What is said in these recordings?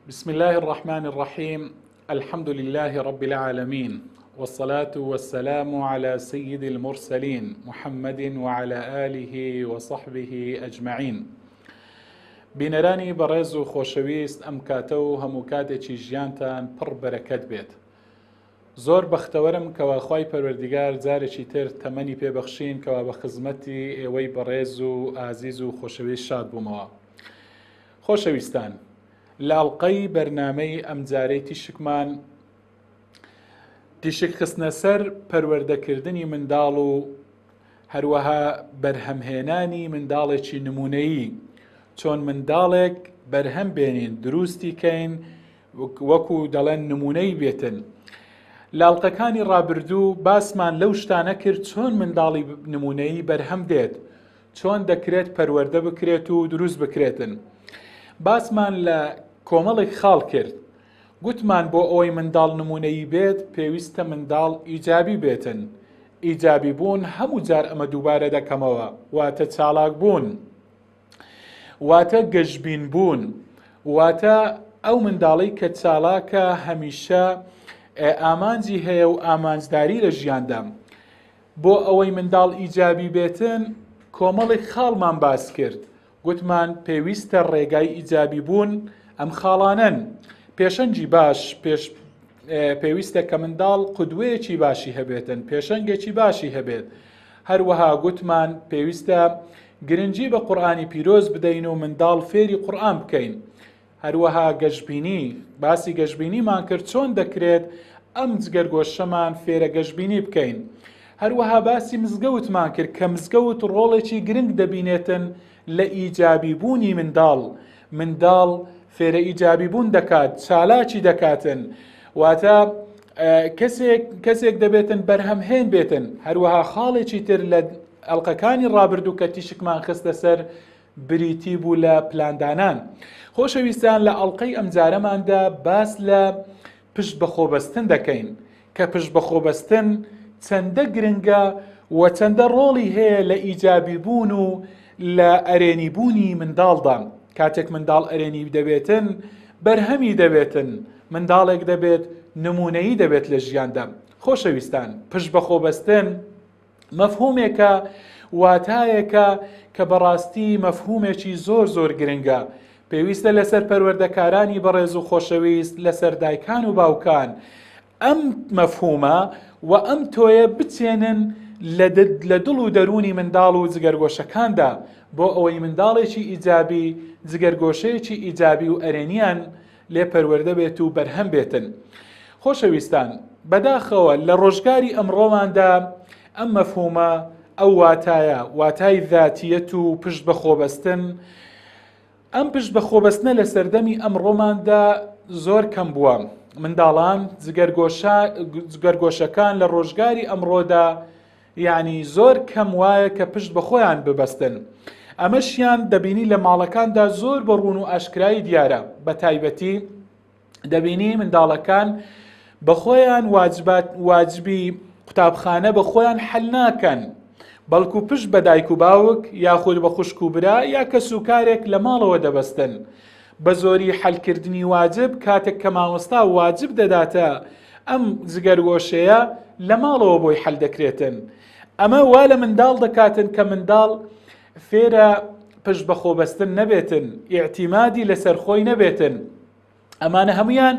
بسم الله الرحمن الرحيم. الحمد لله رب العالمين، والصلاة والسلام على سيد المرسلين محمد وعلى آله وصحبه أجمعين. بینەرانی بەڕێز و خۆشەویست، ئەم کاتە و هەموو کاتێکی ژیانتان پڕ بەرەکەت بێت. زۆر بەختەوەرم کەوا خوای پەروەردیگار جارێکی تر تەمەنی پێبەخشین کەوا بە خزمەتی ئێوەی بەڕێز و ئازیز و خۆشەویست شاد بوومەوە. خۆشەویستان، لاڵقەی بەرنامەی ئەمجارەی تیشک خستنە سەر پەروەردەکردنی منداڵ و هەروەها بەرهەمهێنانی منداڵێکی نمونەیی، چۆن منداڵێک بەرهەم بێنین، دروستی کەین وەکو دەڵێن نمونەی بێتن. لاڵقەکانی ڕابردوو باسمان لەو شتانە کرد چۆن منداڵی نمونەیی بەرهەم دێت، چۆن دەکرێت پەروەردە بکرێت و دروست بکرێتن. باسمان لە کۆمەڵێک خاڵ کرد، گوتمان بۆ ئەوەی منداڵ نمونەیی بێت پێویستە منداڵ ئیجابی بێتن. ئیجابی بوون هەموو جار ئەمە دووبارە دەکەمەوە، واتە چالاک بوون، واتە گەشبین بوون، واتە ئەو منداڵی کە چالاکە هەمیشە ئامانجی هەیە و ئامانجداری لە ژیاندا. بۆ ئەوەی منداڵ ئیجابی بێتن کۆمەڵێک خاڵمان باس کرد، گوتمان پێویستە ڕێگای ئیجابی بوون ئەم خاڵانن. پێشەنگی باش پێویستە کە منداڵ قودوەیەکی باشی هەبێتن، پێشەنگێکی باشی هەبێت. هەروەها گوتمان پێویستە گرنگی بە قورئانی پیرۆز بدەین و منداڵ فێری قورئان بکەین. هەروەها گەشبینی، باسی گەشبینیمان کرد چۆن دەکرێت ئەم جگەرگۆشەمان فێرە گەشبینی بکەین. هەروەها باسی مزگەوتمان کرد کە مزگەوت ڕۆڵێکی گرنگ دەبینێتن لە ئیجابی بوونی منداڵ. منداڵ فێرە ئیجابی بوون دەکات، چالاکی دەکاتن، واتە کەسێک دەبێتن بەرهەمهێن بێتن. هەروەها خاڵێکی تر لە ئەڵلقەکانی ڕابردوو کە تیشکمان خستە سەر بریتی بوو لە پلاندانان. خۆشەویستان، لە ئەڵلقەی ئەمجارەماندا باس لە پشت بەخۆبەستن دەکەین کە پشت بەخۆبەستن چەندە گرنگە و چەندە ڕۆڵی هەیە لە ئیجابی بوون و لە ئەرێنی بوونی منداڵدا. کاتێک منداڵ ئەرێنی دەبێتن بەرهەمی دەبێتن، منداڵێک دەبێت نمونەیی دەبێت لە ژیاندا. خۆشەویستان، پشت بەخۆبەستن مەفهومێکە، واتایەکە کە بەڕاستی مەفهومێکی زۆر زۆر گرنگە. پێویستە لەسەر پەروەردەکارانی بەڕێز و خۆشەویست، لەسەر دایکان و باوکان ئەم مەفهومە و ئەم تۆیە بچێنن لە دڵ و دەرونی منداڵ و جگەرگۆشەکاندا، بۆ ئەوەی منداڵێکی ئیجابی، جگەرگۆشەیەکی ئیجابی و ئەرێنیان لێ پەروەردە بێت و بەرهەم بێتن. خۆشەویستان، بەداخەوە لە ڕۆژگاری ئەمڕۆماندا ئەم مەفهومە، ئەو واتایە، واتای ذاتیەت و پشت بەخۆبەستن، ئەم پشت بەخۆبەستنە لە سەردەمی ئەمڕۆماندا زۆر کەم بووە. منداڵان، جگەرگۆشەکان لە ڕۆژگاری ئەمڕۆدا یعنی زۆر کەم وایە کە پشت بەخۆیان ببەستن. ئەمەشیان دەبینی لە ماڵەکاندا زۆر بە ڕوون و ئاشکرایی دیارە. بە تایبەتی دەبینی منداڵەکان بەخۆیان واجبی قوتابخانە بە خۆیان حەل ناکەن، بەڵکو پشت بە دایک و باوک یاخود بە خوشک و برا یا کە سوکارێک لە ماڵەوە دەبەستن. بە زۆری حەلکردنی واجب کاتێک کە مامۆستا واجب دەداتە ئەم جگەرگۆشەیە لە ماڵەوە بۆی حەل دەکرێتن. ئەمە وا لە منداڵ دەکاتن کە منداڵ فێرە پشت بەخۆبەستن نەبێتن، ئیعتیمادی لەسەر خۆی نەبێتن. ئەمانە هەمویان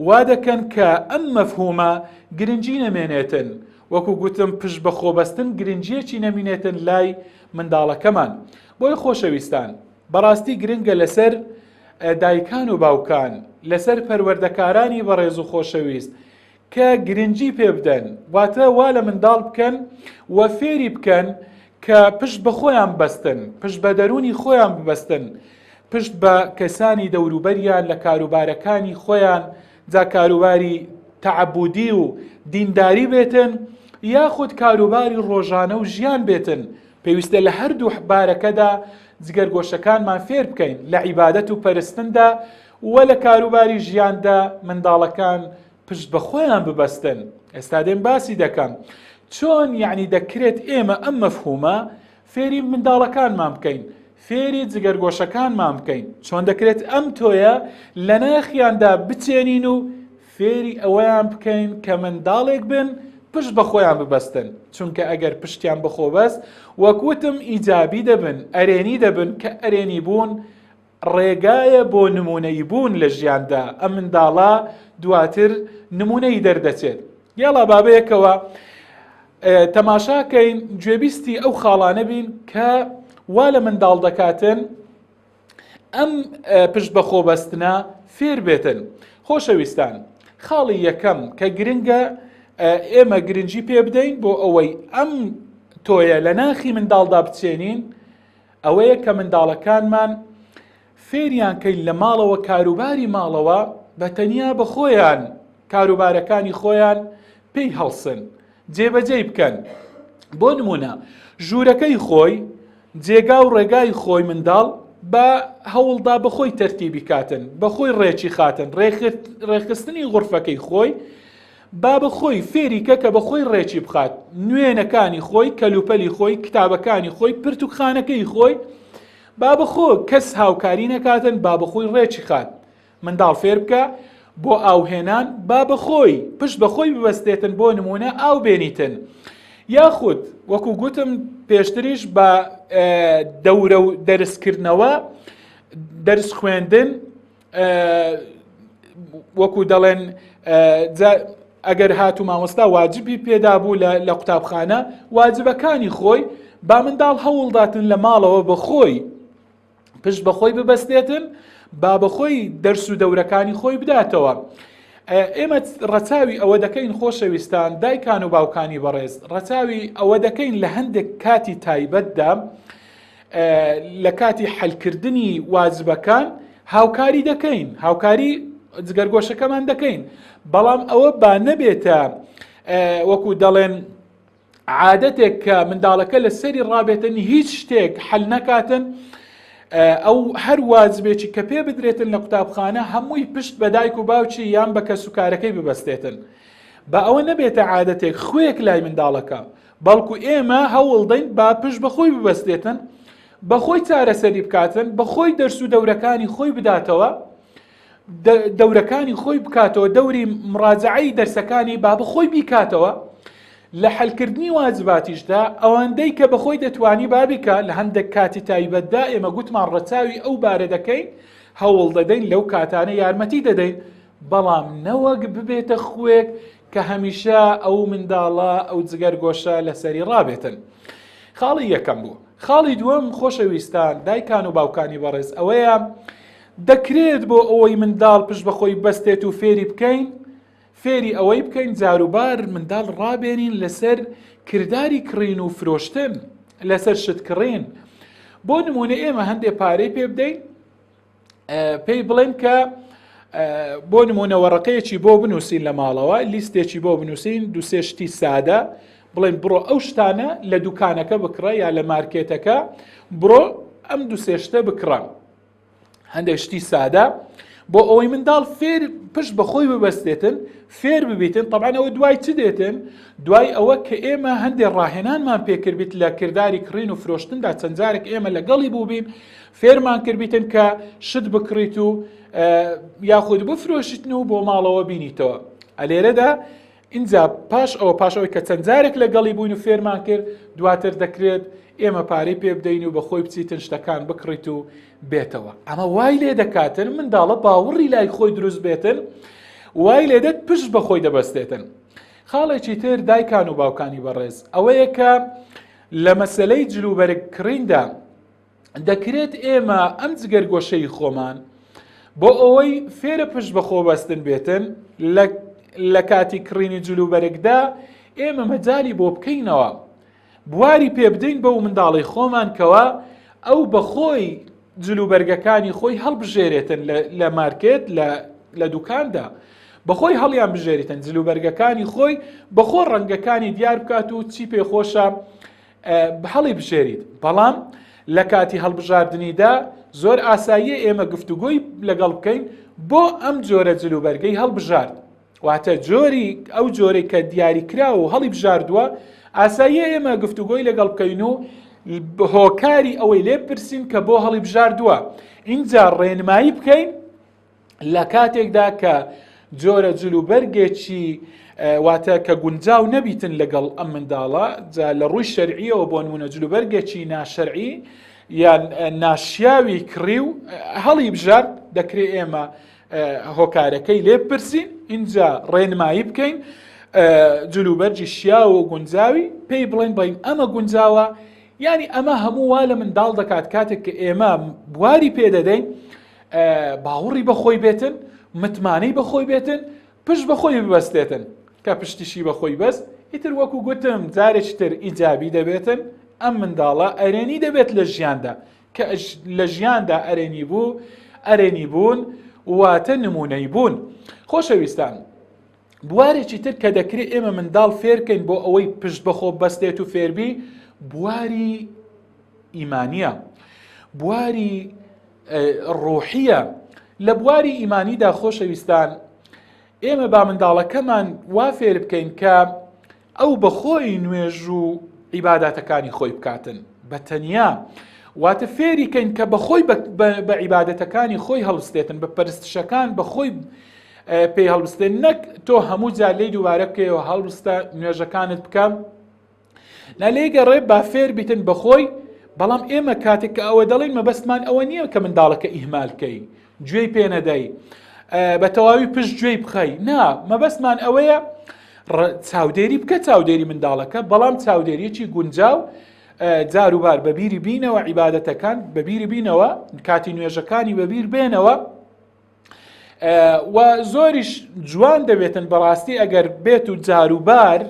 وا دەکەن کە ئەم مەفهومە گرنگی نەمێنێتن. وەکو گوتم، پشت بەخۆبەستن گرنگیەکی نەمێنێتن لای منداڵەکەمان. بۆی خۆشەویستان، بەڕاستی گرنگە لەسەر دایکان و باوکان، لەسەر پەروەردەکارانی بەڕێز و خۆشەویست کە گرنگی پێ بدەن، واتە وا لە منداڵ بکەن و فێری بکەن کە پشت بە خۆیان ببەستن، پشت بە دەرونی خۆیان ببەستن، پشت بە کەسانی دەوروبەریان لە کاروبارەکانی خۆیان، جا کاروباری تەعەبودی و دینداری بێتن یاخود کاروباری ڕۆژانە و ژیان بێتن. پێویستە لە هەردوو بارەکەدا جگەرگۆشەکانمان فێر بکەین، لە عیبادەت و پەرستندا و لە کاروباری ژیاندا منداڵەکان پشت بە خۆیان ببەستن. ئێستا دێم باسی دەکەم چۆن یعنی دەکرێت ئێمە ئەم مەفهومە فێری منداڵەکانمان بکەین، فێری جگەرگۆشەکانمان بکەین چۆن دەکرێت ئەم تۆیە لە ناخیاندا بچێنین و فێری ئەوەیان بکەین کە منداڵێک بن پشت بە خۆیان ببەستن چونکە ئەگەر پشتیان بەخۆ بەست وەکوتم ئیجابی دەبن ئەرێنی دەبن کە ئەرێنی بوون ڕێگایە بۆ نمونەی بوون لە ژیاندا ئەم منداڵە دواتر نمونەی دەردەچێت یاڵا بابەیەکەوە تەماشاکەین گوێبیستی ئەو خاڵانە بین کە وا لە منداڵ دەکاتن ئەم پشت بە خۆبەستنە فێر بێتن خۆشەویستان خاڵی یەکەم کە گرنگە ئێمە گرنگی پێ بدەین بۆ ئەوەی ئەم تۆیە لە ناخی منداڵدا بچێنین ئەوەیە کە منداڵەکانمان فێریان کەین لە ماڵەوە کاروباری ماڵەوە بە تەنیا بە خۆیان کاروبارەکانی خۆیان پێی هەڵسن جێبەجێ بکەن بۆ نمونە ژوورەکەی خۆی جێگا و ڕێگای خۆی منداڵ بە هەوڵدا بەخۆی تەرتیبی کاتن بەخۆی ڕێکی خاتن ڕێخستنی غورفەکەی خۆی با بەخۆی فێریکە کە بەخۆی ڕێکی بخات نوێنەکانی خۆی کەلوپەلی خۆی کتابەکانی خۆی پرتوکخانەکەی خۆی با بەخۆ کەس هاوکاری نەکاتن با بەخۆی ڕێکی خات منداڵ فێر بکە بۆ ئاوهێنان با بەخۆی پشت بەخۆی ببەستێتن بۆ نمونە ئاو بێنیتن یاخود وەکو گوتم پێشتریش بە دەورە و دەرسکردنەوە دەرس خوێندن وەکو دەڵێن ئەگەر هاتو مامۆستا واجبی پێدا بوو لە قوتابخانە واجبەکانی خۆی با منداڵ هەوڵداتن لە ماڵەوە بەخۆی پشت بەخۆی ببەستێتن با بەخۆی دەرس و دەورەکانی خۆی بداتەوە ئێمە ڕەچاوی ئەوە دەکەین خۆشەویستان دایکان و باوکانی بەڕێز ڕەچاوی ئەوە دەکەین لە هەندێک کاتی تایبەتدا لە کاتی حەلکردنی واجبەکان هاوکاری دەکەین هاوکاری جگەرگۆشەکەمان دەکەین بەڵام ئەوە با نەبێتە وەکو دەڵێن عادەتێک کە منداڵەکە لە سەری ڕابێتن هیچ شتێک حەل نەکاتن ئەو هەر واجبێکی کە پێ بدرێتن لە قوتابخانە هەمووی پشت بە دایک و باوکی یان بە کەسوکارەکەی ببەستێتن بە ئەوە نەبێتە عادەتێک خوێک لای منداڵەکە بەڵکو ئێمە هەوڵدەین با پشت بەخۆی ببەستێتن بەخۆی چارەسەری بکاتن بەخۆی دەرس و دەورەکانی خۆی بداتەوە دەورەکانی خۆی بکاتەوە دەوری مراجعەی دەرسەکانی با بەخۆی بیکاتەوە لە حەلکردنی واجباتیشدا ئەوەندەی کە بەخۆی دەتوانی بابیکە لە هەندێک کاتی تایبەتدا ئێمە گوتمان ڕەچاوی ئەو بارە دەکەین هەوڵ دەدەین لەو کاتانە یارمەتی دەدەین بەڵام نەوەک ببێتە خوێک کە هەمیشە ئەو منداڵە ئەو جگەرگۆشە لەسەری ڕابێتن خاڵی یەکەم بوو خاڵی دووەم خۆشەویستان دایکان و باوکانی بەڕێز ئەوەیە دەکرێت بۆ ئەوەی منداڵ پشت بەخۆی بەستێت و فێری بکەین فێری ئەوەی بکەین جاروبار منداڵ ڕابێنین لەسەر کردداری کڕین و فرۆشتن لەسەر شت کڕین بۆ نمونە ئێمە هەندێک پارەی پێ بدەین پێی بڵێن کە بۆ نمونە وەڕقەیەکی بۆ بنووسین لە ماڵەوە لیستێکی بۆ بنووسین دووسێ شتی سادە بڵێن بڕۆ ئەو شتانە لە دوکانەکە بکڕە یا لە مارکێتەکە بڕۆ ئەم دووسێ شتە بکڕە هەندێک شتی سادە بۆ ئەوەی منداڵ فێر پشت بەخۆی ببەستێتن فێر ببیتن طبعا ئەوە دوای چ دێتن دوای ئەوە کە ئێمە هەندێک ڕاهێنانمان پێکردیت لە کردداری کڕین و فرۆشتندا چەند جارێک ئێمە لەگەڵی بووبین فێرمان کردیتن کە شت بکڕیت و یاخود بفرۆشتن و بۆ ماڵەوە بینیتەوە ئەلێرەدا اینجا پاشەوەی کە چەند جارێک لەگەڵی بووین و فێرمان کرد دواتر دەکرێت ئێمە پارەی پێ بدەین و بەخۆی بچیتن شتەکان بکڕیت و بێتەوە ئەمە وای لێ دەکاتن منداڵە باوەڕی لای خۆی دروست بێتن وای لێدەت پشت بەخۆی دەبەستێتن خاڵێکی تر دایکان و باوکانی بەڕێز ئەوەیە کە لە مەسەلەی جلوبەرگ کڕیندا دەکرێت ئێمە ئەم جگەرگۆشەی خۆمان بۆ ئەوەی فێرە پشت بەخۆ بەستن بێتن لە کاتی کڕینی جلوبەرگدا ئێمە مەجالی بۆ بکەینەوە بواری پێ بدەین بەو منداڵی خۆمان کەوە ئەو بەخۆی جلوبەرگەکانی خۆی هەڵبژێرێتن لە مارکێت لە دوکاندا بەخۆی هەڵیان بژێریتن جلوبەرگەکانی خۆی بەخۆ ڕەنگەکانی دیار بکات و چی پێخۆشە هەڵی بژێریت بەڵام لە کاتی هەڵبژاردنیدا زۆر ئاساییە ئێمە گفتوگۆی لەگەڵ بکەین بۆ ئەم جۆرە جلوبەرگەی هەڵبژارد واتە ئەو جۆرەی کە دیاری کرا و هەڵی بژاردووە ئاساییە ئێمە گفتوگۆی لەگەڵ بکەین و هۆکاری ئەوەی لێ پرسین کە بۆ هەڵی بژاردووە اینجا ڕێنمایی بکەین لە کاتێکدا کە جۆرە جلوبەرگێکی واتە کە گونجاو نەبیتن لەگەڵ ئەم منداڵە لە ڕووی شەرعیەوە بۆ نمونە جلوبەرگێکی ناشەرعی یان ناشیاوی کڕی و هەڵی بژارد دەکرێت ئێمە هۆکارەکەی لێ بپرسین اینجا ڕێنمایی بکەین جلوبەرجی شیاو و گونجاوی پێی بڵێن بڵین ئەمە گونجاوە ینی ئەمە هەموو وا لە منداڵ دەکات کاتێک کە ئێمە بواری پێدەدەین باوەڕی بەخۆی بێتن متمانەی بەخۆی بێتن پشت بەخۆی ببەستێتن کە پشتیشی بەخۆی بەست ئیتر وەکو گوتم جارێکی تر ئیجابی دەبێتن ئەم منداڵە ئەرێنی دەبێت لە ژیاندا کە لە ژیاندا ئەرێنی بوون واتە نمونەی بوون. خۆشەویستان بوارێکی تر کە دەکرێت ئێمە منداڵ فێرکەین بۆ ئەوەی پشت بەخۆ بەستێت و فێربی بواری ئیمانیە بواری ڕۆحیە. لە بواری ئیمانیدا خۆشەویستان ئێمە با منداڵەکەمان وا فێر بکەین کە ئەو بەخۆی نوێژ و عیبادەتەکانی خۆی بکاتن بە تەنیا واتە فێریکەین کە بەخۆی بە عیبادەتەکانی خۆی هەڵستێتن بە پەرستشەکان بەخۆی پێی هەڵستێن نەک تۆ هەموو جار لێی دووبارە بکەیەوە هەڵستە نوێژەکانت بکەم نالێگە ڕێ با فێر بیتن بەخۆی. بەڵام ئێمە کاتێک کە ئەوە دەڵێن مەبەستمان ئەوە نییە کە منداڵەکە ئیهمالکەی گوێی پێ نەدەی بە تەواوی پشت گوێی بخەی نا مەبەستمان ئەوەیە چاودێری بکە چاودێری منداڵەکە بەڵام چاودێریەکی گونجاو جاروبار بەبیری بینەوە عیبادەتەکان بەبیری بینەوە کاتی نوێژەکانی بەبیر بێنەوە و زۆریش جوان دەبێتن بەڕاستی ئەگەر بێت و جاروبار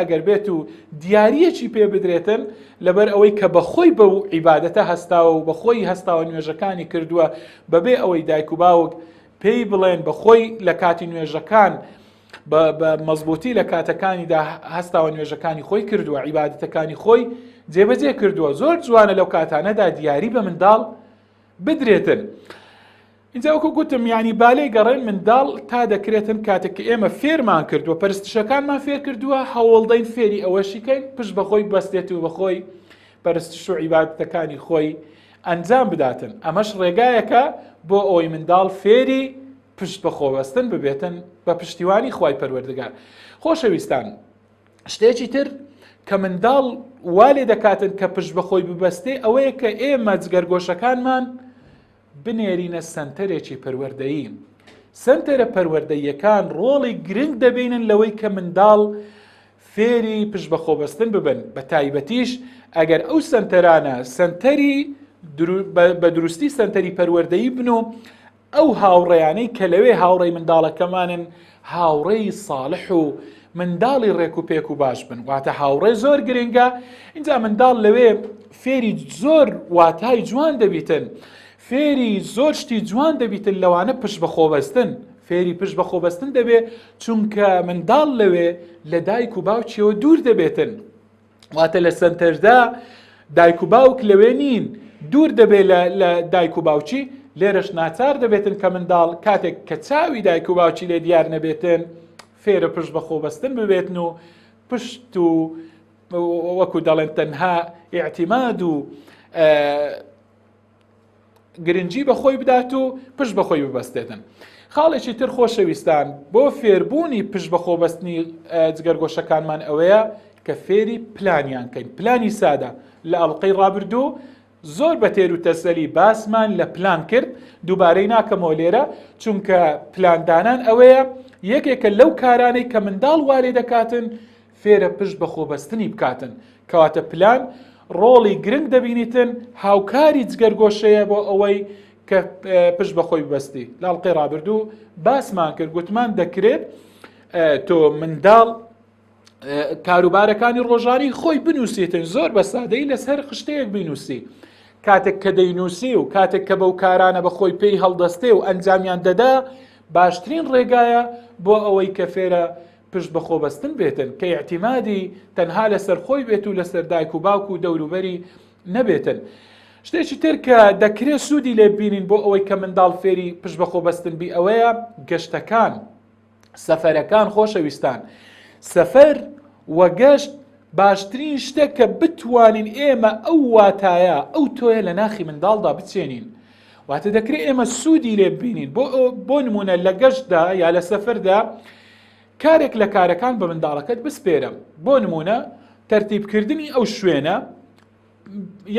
ئەگەر بێت و دیارەکی پێ بدرێتن لەبەر ئەوەی کە بەخۆی بە عیبادەتە هەستاوە و بەخۆی هەستاوە نوێژەکانی کردووە بەبێ ئەوەی دایک و باوک پێی بڵێن بەخۆی لە کاتی نوێژەکان بە مەزبوطی لە کاتەکانیدا هەستاوە نوێژەکانی خۆی کردووە عیبادەتەکانی خۆی جێبەجێ کردووە زۆر جوانە لەو کاتانەدا دیاری بە منداڵ بدرێتن. اینجا وەکو گوتم ینی بالەی گەڕێن منداڵ تا دەکرێتن کاتێک کە ئێمە فێرمان کردووە پەرستشەکانمان فێر کردووە هەوڵدەین فێری ئەوەشیکەین پشت بەخۆی بەستێت و بەخۆی پەرستش و عیبادەتەکانی خۆی ئەنجام بداتن. ئەمەش ڕێگایەکە بۆ ئەوەی منداڵ فێری پشت بەخۆ بەستن ببێتن بە پشتیوانی خوای پەروەردگار. خۆشەویستان شتێکی تر کە منداڵ وا لێ دەکاتن کە پشت بەخۆی ببەستێ ئەوەیە کە ئێمە جگەرگۆشەکانمان بنێرینە سنتەرێکی پەروەردەیی. سنتەرە پەروەردەییەکان ڕۆڵی گرنگ دەبینن لەوەی کە منداڵ فێری پشت بەخۆبەستن ببن بە تایبەتیش ئەگەر ئەو سنتەرانە سنتەری بە دروستی سنتەری پەروەردەیی بن و ئەو هاوڕێیانەی کە لەوێ هاوڕێی منداڵەکەمانن هاوڕێی ساڵح و منداڵی ڕێک و پێک و باش بن واتە هاوڕێ زۆر گرنگە. اینجا منداڵ لەوێ فێری زۆر واتای جوان دەبیتن فێری زۆر شتی جوان دەبیتن لەوانە پشت بەخۆبەستن فێری پشت بەخۆبەستن دەبێت چونکە منداڵ لەوێ لە دایک و باوکیەوە دوور دەبێتن واتە لە سنتەردا دایک و باوک لەوێ نین دوور دەبێت لە دایک و باوکی لێرەش ناچار دەبێتن کە منداڵ کاتێک کە چاوی دایک و باوکی لێ دیار نەبێتن فێرە پشت بەخۆبەستن ببێتن و پشت و وەکو دەڵێن تەنها ئیعتیماد و گرنگی بەخۆی بدات و پشت بەخۆی ببەستێتن. خاڵێکی تر خۆشەویستان بۆ فێربوونی پشت بەخۆبەستنی جگەرگۆشەکانمان ئەوەیە کە فێری پلانیان کەین پلانی سادە لە ئەڵقەی ڕابردوو زۆر بە تێر و تەسەلی باسمان لە پلان کرد دووبارەی ناکەمەوە لێرە چونکە پلاندانان ئەوەیە یەکێکە لەو کارانەی کە منداڵ وارێ دەکاتن فێرە پشت بەخۆبەستنی بکاتن کەواتە پلان ڕۆڵی گرنگ دەبینیتن هاوکاری جگەرگۆشەیە بۆ ئەوەی کە پشت بەخۆی ببەستی لە ئەڵقەی ڕابردوو باسمان کرد گوتمان دەکرێت تۆ منداڵ کاروبارەکانی ڕۆژانی خۆی بنووسیتن زۆر بە سادەی لەسەر خشتەیەک بینووسی کاتێک کە دەینووسی و کاتێک کە بەو کارانە بەخۆی پێی هەڵدەستێ و ئەنجامیان دەدا باشترین ڕێگایە بۆ ئەوەی کە فێرە پشت بەخۆبەستن بێتن کە ئیعتیمادی تەنها لەسەر خۆی بێت و لەسەر دایک و باوک و دەوروبەری نەبێتن. شتێکی تر کە دەکرێت سوودی لێ بینین بۆ ئەوەی کە منداڵ فێری پشت بەخۆبەستن بی ئەوەیە گەشتەکان سەفەرەکان خۆشەویستان سەفەر وە گەشت باشترین شتە کە بتوانین ئێمە ئەو واتایە ئەو تۆیە لە ناخی منداڵدا بچێنین. واتە دەکرێت ئێمە سوودی لێ ببینین. بۆ نمونە لە گەشتدا یا لە سەفەردا کارێک لە کارەکان بە منداڵەکەت بسپێرم. بۆ نمونە تەرتیبکردنی ئەو شوێنە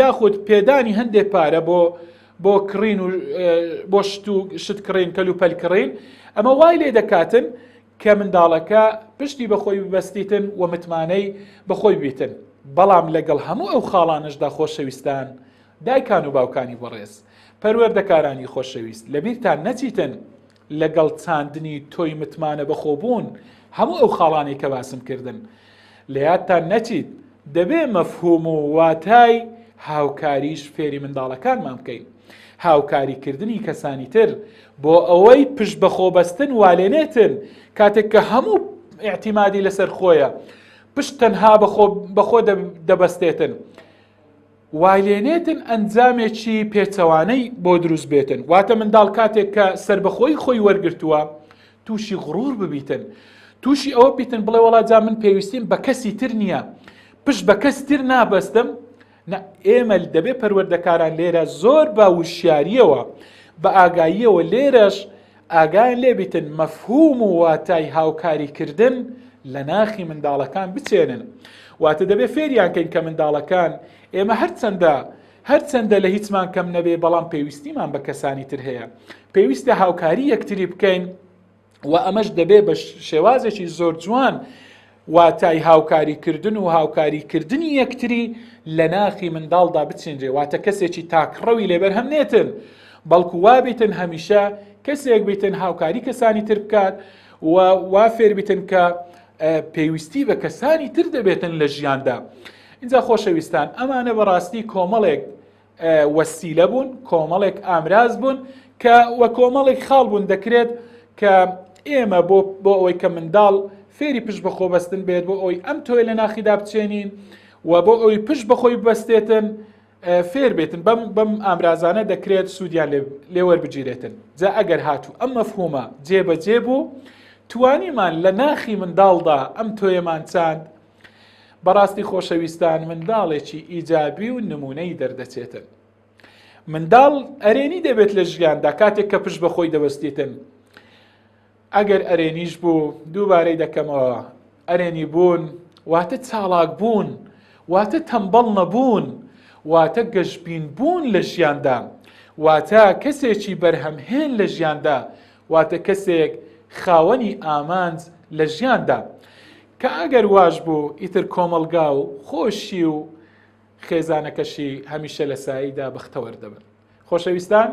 یاخود پێدانی هەندێک پارە بۆ کڕین و بۆ شت کڕین کەلوپەل کڕین، ئەمە وای لێ دەکاتن کە منداڵەکە پشتی بەخۆی ببەستیتن و متمانەی بەخۆی بیتن. بەڵام لەگەڵ هەموو ئەو خاڵانشدا خۆشەویستان، دایکان و باوکانی بەڕێز، پەروەردەکارانی خۆشەویست، لەبیرتان نەچیتن لەگەڵ چاندنی تۆی متمانە بەخۆبوون هەموو ئەو خاڵانی کە باسم کردن لە یادتان نەچیت دەبێ مەفهوم و واتای هاوکاریش فێری منداڵەکانمان بکەین. هاوکاریکردنی کەسانی تر بۆ ئەوەی پشت بەخۆبەستن والێنێتن کاتێک کە هەموو ئیعتیمادی لەسەر خۆیە، پشت تەنها بەخۆ دەبەستێتن، والێنێتن ئەنجامێکی پێچەوانەی بۆ دروست بێتن. واتە منداڵ کاتێک کە سربەخۆی خۆی وەرگرتووە تووشی غڕور ببیتن، تووشی ئەوە بیتن بڵێ وەڵا جا من پێویستیم بە کەسی تر نییە، پشت بە کەس تر نابەستم. ئێمە دەبێ پەروەردەکاران لێرە زۆر بە وشیاریەوە بە ئاگاییەوە لێرەش ئاگایان لێبیتن مەفهوم و واتای هاوکاریکردن لە ناخی منداڵەکان بچێنن. واتە دەبێ فێریان کەین کە منداڵەکان ئێمە هەرچەندە لە هیچمان کەم نەبێ بەڵام پێویستیمان بە کەسانی تر هەیە، پێویستە هاوکاری یەکتری بکەین و ئەمەش دەبێ بە شێوازێکی زۆر جوان واتای هاوکاریکردن و هاوکاریکردنی یەکتری لە ناخی منداڵدا بچێنرێ. واتە کەسێکی تاکڕەوی لێبەر هەم نێتن، بەڵکو وابیتن هەمیشە کەسێک بیتن هاوکاری کەسانی تر بکات و وا فێر بیتن کە پێویستی بە کەسانی تر دەبێتن لە ژیاندا. اینجا خۆشەویستان ئەمانە بەڕاستی کۆمەڵێک وەسیلە بوون، کۆمەڵێک ئامراز بوون کە وە کۆمەڵێک خاڵ بوون دەکرێت کە ئێمە بۆ ئەوەی کە منداڵ فێری پشت بەخۆبەستن بێت، بۆ ئەوی ئەم تۆی لە ناخیدا بچێنین و بۆ ئەوی پشت بەخۆی ببەستێتن فێر بێتن. بەم ئامرازانە دەکرێت سوودیان لێوەربگیرێتن. جا ئەگەر هاتوو ئەم مەفهومە جێبەجێ بوو توانیمان لە ناخی منداڵدا ئەم تۆیەمان چاند، بەڕاستی خۆشەویستان منداڵێکی ئیجابی و نمونەی دەردەچێتن. منداڵ ئەرێنی دەبێت لە ژیاندا کاتێک کە پشت بەخۆی دەبەستیتن. ئەگەر ئەرێنیش بوو دووبارەی دەکەمەوە، ئەرێنی بوون واتە چالاک بوون، واتە تەمبەڵ نەبوون، واتە گەشتبین بوون لە ژیاندا، واتە کەسێکی بەرهەمهێن لە ژیاندا، واتە کەسێک خاوەنی ئامانج لە ژیاندا کە ئەگەر واش بوو ئیتر کۆمەلگا و خۆشی و خێزانەکەشی هەمیشە لە ساییدا بەختەوەر دەبن. خۆشەویستان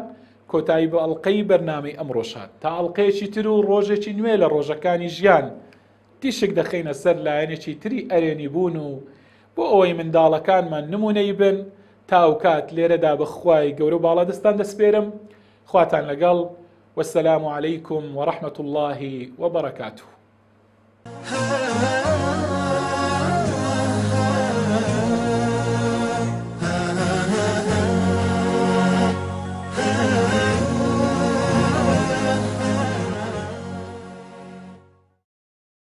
کۆتایی بە ئەڵلقەی بەرنامەی ئەمڕۆشات تا ئەڵلقەیەکی تر و ڕۆژێکی نوێ لە ڕۆژەکانی ژیان تیشک دەخینە سەر لایەنێکی تری ئەرێنی بوون و بۆ ئەوەی منداڵەکانمان نمونەی بن تا ئەو کات لێرەدا بەخوای گەورە باڵا دەستان دەسپێرم. خواتان لەگەڵ، وەسەلام عەلەیکم وەڕەحمەت الله وبەرەکاتوه.